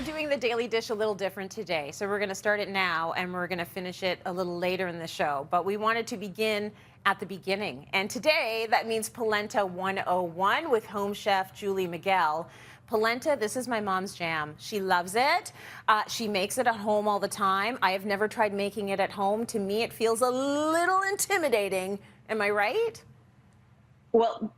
we're doing the daily dish a little different today. So we're going to start it now and we're going to finish it a little later in the show. But we wanted to begin at the beginning. And today, that means Polenta 101 with home chef Julie Miguel. Polenta, this is my mom's jam. She loves it. She makes it at home all the time. I have never tried making it at home. To me, it feels a little intimidating. Am I right? Well,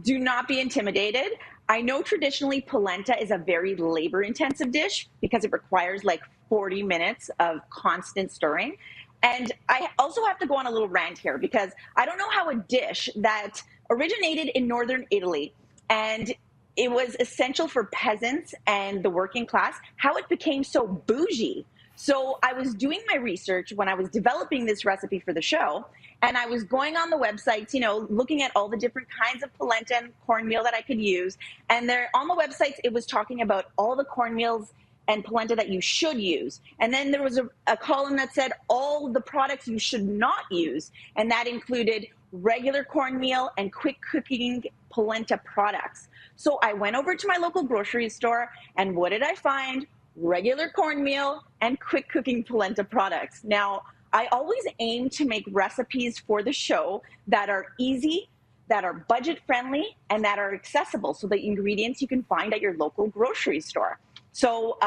do not be intimidated. I know traditionally polenta is a very labor-intensive dish because it requires like 40 minutes of constant stirring. And I also have to go on a little rant here because I don't know how a dish that originated in northern Italy and it was essential for peasants and the working class, how it became so bougie. So I was doing my research when I was developing this recipe for the show, and I was going on the websites, you know, looking at all the different kinds of polenta and cornmeal that I could use. And there on the websites, it was talking about all the cornmeals and polenta that you should use. And then there was a column that said all the products you should not use. And that included regular cornmeal and quick cooking polenta products. So I went over to my local grocery store, and what did I find? Regular cornmeal and quick cooking polenta products. Now, I always aim to make recipes for the show that are easy, that are budget friendly, and that are accessible. So the ingredients you can find at your local grocery store. So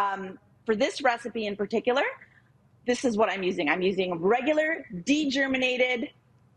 for this recipe in particular, this is what I'm using. I'm using regular degerminated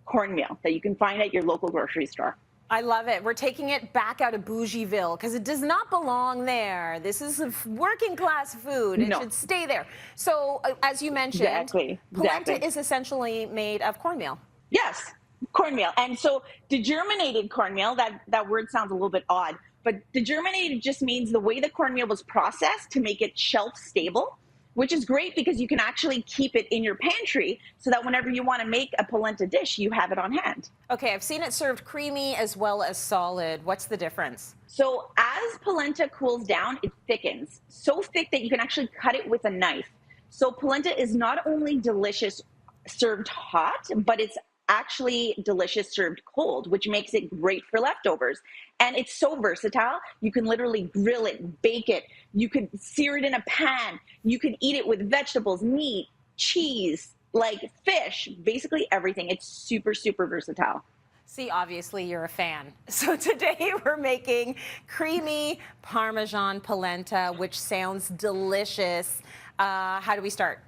cornmeal that you can find at your local grocery store. I love it. We're taking it back out of Bougieville because it does not belong there. This is a working class food. It should stay there. So as you mentioned, polenta is essentially made of cornmeal. Yes, cornmeal. And so degerminated cornmeal, that word sounds a little bit odd, but degerminated just means the way the cornmeal was processed to make it shelf stable, which is great because you can actually keep it in your pantry so that whenever you want to make a polenta dish, you have it on hand. Okay, I've seen it served creamy as well as solid. What's the difference? So as polenta cools down, it thickens. So thick that you can actually cut it with a knife. So polenta is not only delicious served hot, but it's actually delicious served cold, which makes it great for leftovers. And it's so versatile. You can literally grill it, bake it. You could sear it in a pan. You can eat it with vegetables, meat, cheese, like fish, basically everything. It's super, super versatile. See, obviously you're a fan. So today we're making creamy Parmesan polenta, which sounds delicious. How do we start?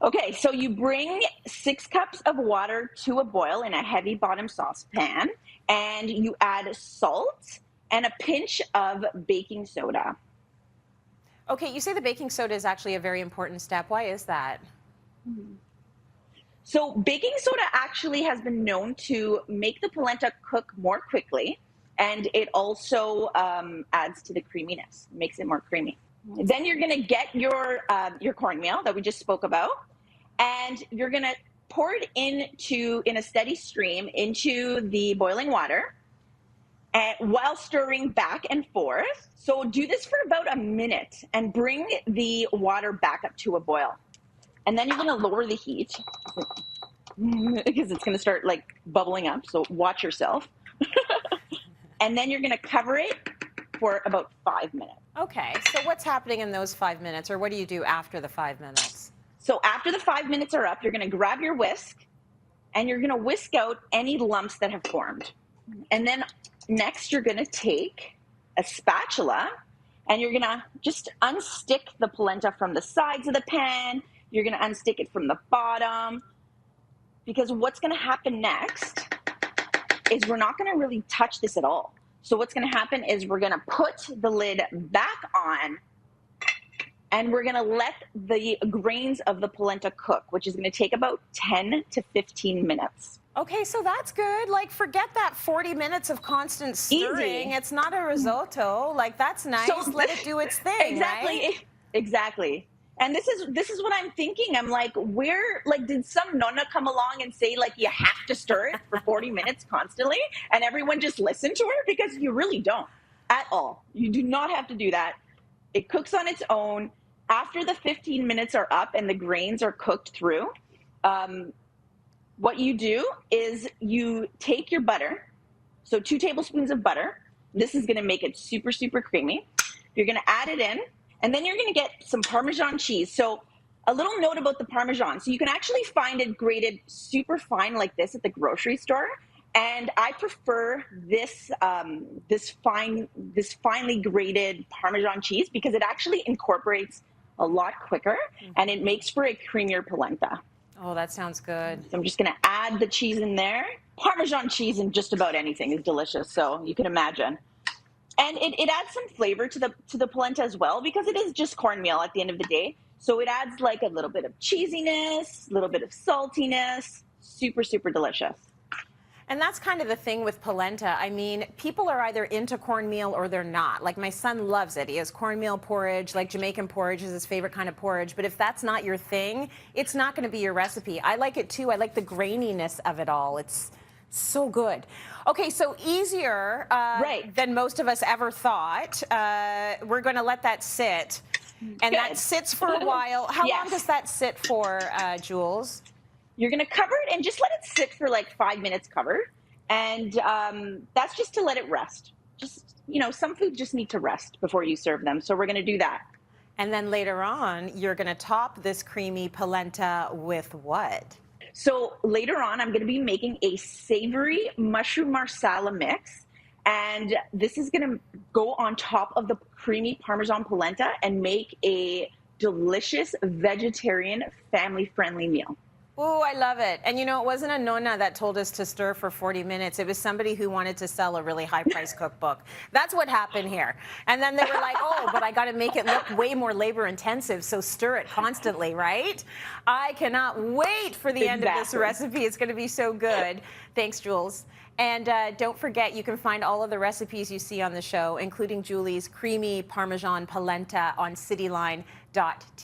Okay, so you bring 6 cups of water to a boil in a heavy bottom saucepan, and you add salt and a pinch of baking soda. Okay, you say the baking soda is actually a very important step. Why is that? So baking soda actually has been known to make the polenta cook more quickly, and it also adds to the creaminess, makes it more creamy. Then you're going to get your cornmeal that we just spoke about, and you're going to pour it in a steady stream into the boiling water, and while stirring back and forth. So do this for about a minute and bring the water back up to a boil. And then you're going to lower the heat because it's going to start like bubbling up. So watch yourself. And then you're going to cover it for about 5 minutes. Okay, so what's happening in those 5 minutes, or what do you do after the 5 minutes? So after the 5 minutes are up, you're going to grab your whisk and you're going to whisk out any lumps that have formed. And then next you're going to take a spatula and you're going to just unstick the polenta from the sides of the pan. You're going to unstick it from the bottom, because what's going to happen next is we're not going to really touch this at all. So what's going to happen is we're going to put the lid back on, and we're going to let the grains of the polenta cook, which is going to take about 10 to 15 minutes. Okay, so that's good. Like, forget that 40 minutes of constant stirring. Easy. It's not a risotto. Like, that's nice. So, let it do its thing, exactly, right? Exactly. And this is what I'm thinking. I'm like, did some nonna come along and say, like, you have to stir it for 40 minutes constantly? And everyone just listened to her? Because you really don't at all. You do not have to do that. It cooks on its own. After the 15 minutes are up and the grains are cooked through, what you do is you take your butter, so 2 tablespoons of butter. This is going to make it super, super creamy. You're going to add it in, and then you're going to get some Parmesan cheese. So a little note about the Parmesan. So you can actually find it grated super fine like this at the grocery store. And I prefer this this finely grated Parmesan cheese because it actually incorporates a lot quicker and it makes for a creamier polenta. Oh, that sounds good. So I'm just going to add the cheese in there. Parmesan cheese in just about anything is delicious, so you can imagine. And it adds some flavor to the polenta as well because it is just cornmeal at the end of the day. So it adds like a little bit of cheesiness, a little bit of saltiness. Super, super delicious. And that's kind of the thing with polenta. I mean, people are either into cornmeal or they're not. Like my son loves it. He has cornmeal porridge, like Jamaican porridge is his favorite kind of porridge. But if that's not your thing, it's not going to be your recipe. I like it too. I like the graininess of it all. It's so good. Okay, so easier than most of us ever thought. We're going to let that sit. And Good. that sits for a while. How long does that sit for, Jules? You're going to cover it and just let it sit for like 5 minutes covered. And that's just to let it rest. Just, you know, some food just need to rest before you serve them. So we're going to do that. And then later on, you're going to top this creamy polenta with what? So later on, I'm going to be making a savory mushroom marsala mix. And this is going to go on top of the creamy Parmesan polenta and make a delicious vegetarian family-friendly meal. Oh, I love it. And you know, it wasn't a nonna that told us to stir for 40 minutes. It was somebody who wanted to sell a really high-priced cookbook. That's what happened here. And then they were like, oh, but I got to make it look way more labor-intensive, so stir it constantly, right? I cannot wait for the end of this recipe. It's going to be so good. Thanks, Jules. And don't forget, you can find all of the recipes you see on the show, including Julie's creamy Parmesan polenta on cityline.tv.